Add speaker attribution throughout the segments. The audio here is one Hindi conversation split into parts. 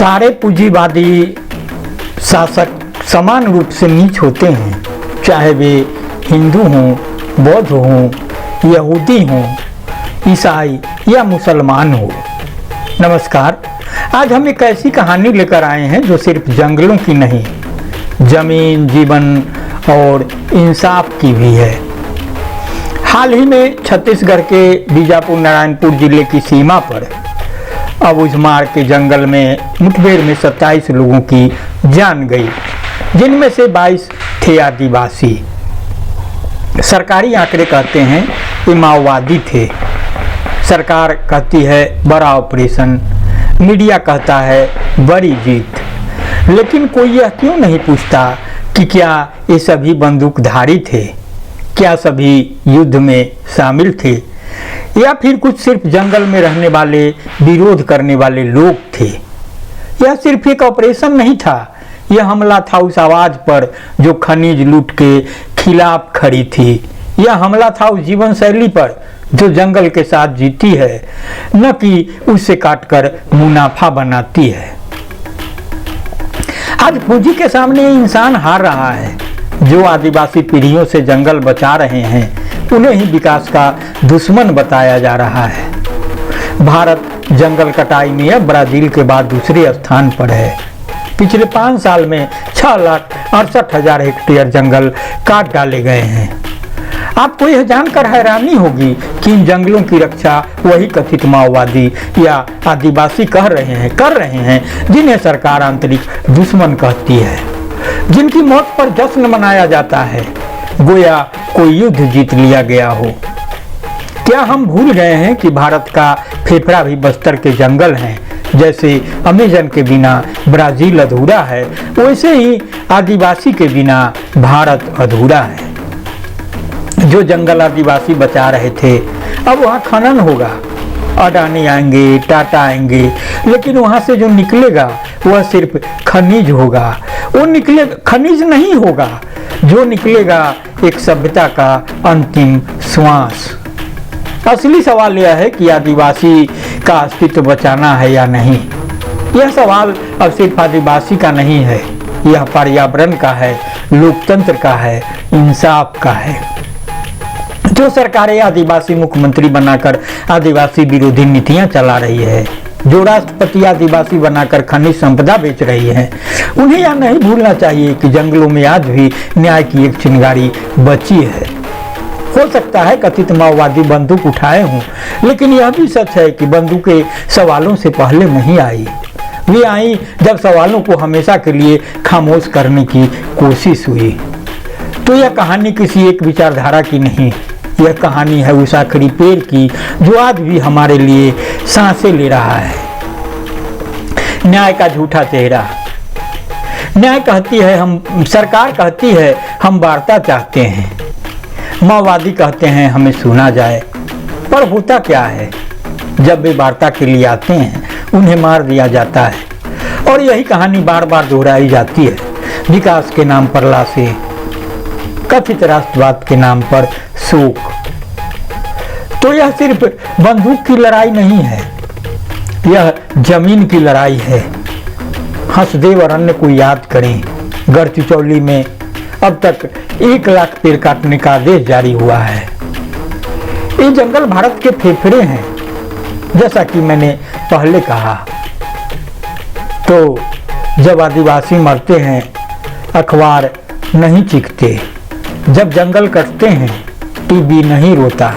Speaker 1: सारे पूंजीवादी शासक समान रूप से नीच होते हैं, चाहे वे हिंदू हों, बौद्ध हों, यहूदी हों, ईसाई या मुसलमान हो। नमस्कार, आज हम एक ऐसी कहानी लेकर आए हैं जो सिर्फ जंगलों की नहीं, जमीन, जीवन और इंसाफ की भी है। हाल ही में छत्तीसगढ़ के बीजापुर नारायणपुर जिले की सीमा पर अबूझमाड़ के जंगल में मुठभेड़ में 27 लोगों की जान गई, जिनमें से 22 थे आदिवासी। सरकारी आंकड़े कहते हैं कि माओवादी थे। सरकार कहती है बड़ा ऑपरेशन, मीडिया कहता है बड़ी जीत, लेकिन कोई यह क्यों नहीं पूछता कि क्या ये सभी बंदूकधारी थे, क्या सभी युद्ध में शामिल थे, या फिर कुछ सिर्फ जंगल में रहने वाले विरोध करने वाले लोग थे। यह सिर्फ एक ऑपरेशन नहीं था, यह हमला था उस आवाज पर जो खनिज लूट के खिलाफ खड़ी थी। यह हमला था उस जीवन शैली पर जो जंगल के साथ जीती है, न कि उससे काटकर मुनाफा बनाती है। आज पूंजी के सामने इंसान हार रहा है। जो आदिवासी पीढ़ियों से जंगल बचा रहे हैं, उन्हें ही विकास का दुश्मन बताया जा रहा है। भारत जंगल कटाई में अब ब्राजील के बाद दूसरे स्थान पर है। पिछले 5 साल में 6,68,000 हेक्टेयर जंगल काट डाले गए हैं। आपको यह जानकर हैरानी होगी कि इन जंगलों की रक्षा वही कथित माओवादी या आदिवासी कर रहे हैं जिन्हें सरकार आंतरिक दुश्मन कहती है, जिनकी मौत पर जश्न मनाया जाता है, गोया कोई युद्ध जीत लिया गया हो। क्या हम भूल गए हैं कि भारत का फेफड़ा भी बस्तर के जंगल हैं? जैसे अमेजन के बिना ब्राजील अधूरा है, वैसे ही आदिवासी के बिना भारत अधूरा है। जो जंगल आदिवासी बचा रहे थे, अब वहाँ खनन होगा। अडानी आएंगे, टाटा आएंगे, लेकिन वहाँ से जो निकलेगा वह सिर्फ खनिज होगा। वो खनिज नहीं होगा, जो निकलेगा एक सभ्यता का अंतिम श्वास। असली सवाल यह है कि आदिवासी का अस्तित्व बचाना है या नहीं। यह सवाल अब सिर्फ आदिवासी का नहीं है, यह पर्यावरण का है, लोकतंत्र का है, इंसाफ का है। जो सरकारें आदिवासी मुख्यमंत्री बनाकर आदिवासी विरोधी नीतियां चला रही है, जो राष्ट्रपति आदिवासी बनाकर खनिज संपदा बेच रही है, उन्हें यह नहीं भूलना चाहिए कि जंगलों में आज भी न्याय की एक चिंगारी बची है। हो सकता है कथित माओवादी बंदूक उठाए हों, लेकिन यह भी सच है कि बंदूकें सवालों से पहले नहीं आई। वे आई जब सवालों को हमेशा के लिए खामोश करने की कोशिश हुई। तो यह कहानी किसी एक विचारधारा की नहीं, यह कहानी है उस आखिरी पेड़ की जो आज भी हमारे लिए सांसें ले रहा है। न्याय का झूठा चेहरा। न्याय कहती है सरकार कहती है हम वार्ता चाहते हैं, माओवादी कहते हैं हमें सुना जाए। पर होता क्या है? जब वे वार्ता के लिए आते हैं, उन्हें मार दिया जाता है। और यही कहानी बार बार दोहराई जाती है। विकास के नाम पर लाशें, कथित राष्ट्रवाद के नाम पर शोक। तो यह सिर्फ बंदूक की लड़ाई नहीं है, यह जमीन की लड़ाई है। हंसदेव अरण्य को याद करें। गढ़चिचौली में अब तक 1 लाख पेड़ काटने का आदेश जारी हुआ है। ये जंगल भारत के फेफड़े हैं, जैसा कि मैंने पहले कहा। तो जब आदिवासी मरते हैं, अखबार नहीं चीखते। जब जंगल कटते हैं, टीवी नहीं रोता।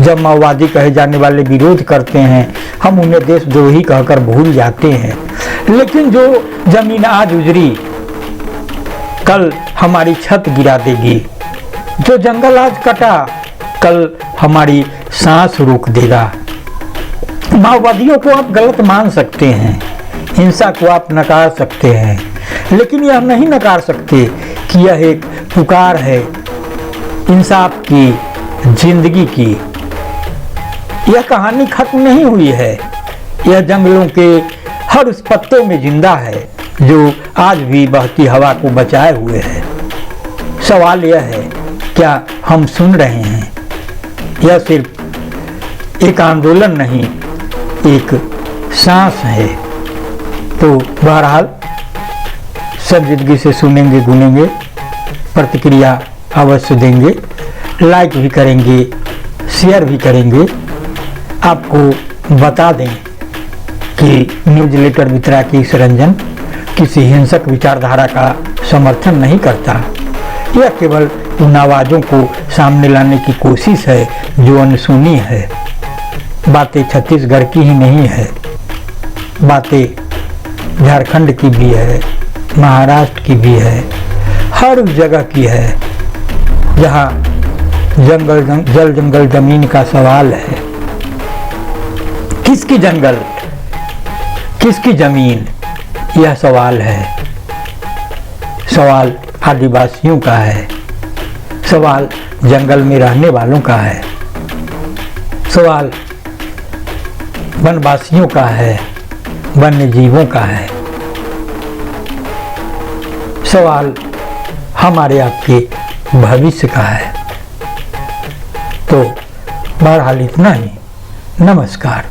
Speaker 1: जब माओवादी कहे जाने वाले विरोध करते हैं, हम उन्हें देशद्रोही कहकर भूल जाते हैं। लेकिन जो जमीन आज उजड़ी, कल हमारी छत गिरा देगी। जो जंगल आज कटा, कल हमारी सांस रोक देगा। माओवादियों को आप गलत मान सकते हैं, हिंसा को आप नकार सकते हैं, लेकिन यह नहीं नकार सकते कि यह एक पुकार है इंसाफ की, जिंदगी की। यह कहानी खत्म नहीं हुई है। यह जंगलों के हर उस पत्ते में जिंदा है जो आज भी बहती हवा को बचाए हुए है। सवाल यह है, क्या हम सुन रहे हैं? यह सिर्फ एक आंदोलन नहीं, एक सांस है। तो बहरहाल संजीदगी से सुनेंगे, गुनेंगे, प्रतिक्रिया अवश्य देंगे, लाइक भी करेंगे, शेयर भी करेंगे। आपको बता दें कि न्यूज़लेटर मित्रा की इस रंजन किसी हिंसक विचारधारा का समर्थन नहीं करता। यह केवल उन आवाज़ों को सामने लाने की कोशिश है जो अनसुनी है। बातें छत्तीसगढ़ की ही नहीं है, बातें झारखंड की भी है, महाराष्ट्र की भी है, हर जगह की है जहाँ जल जंगल जमीन का सवाल है। किसकी जंगल, किसकी जमीन, यह सवाल है। सवाल आदिवासियों का है, सवाल जंगल में रहने वालों का है, सवाल वनवासियों का है, वन्य जीवों का है, सवाल हमारे आपके भविष्य का है। तो बहरहाल इतना ही। नमस्कार।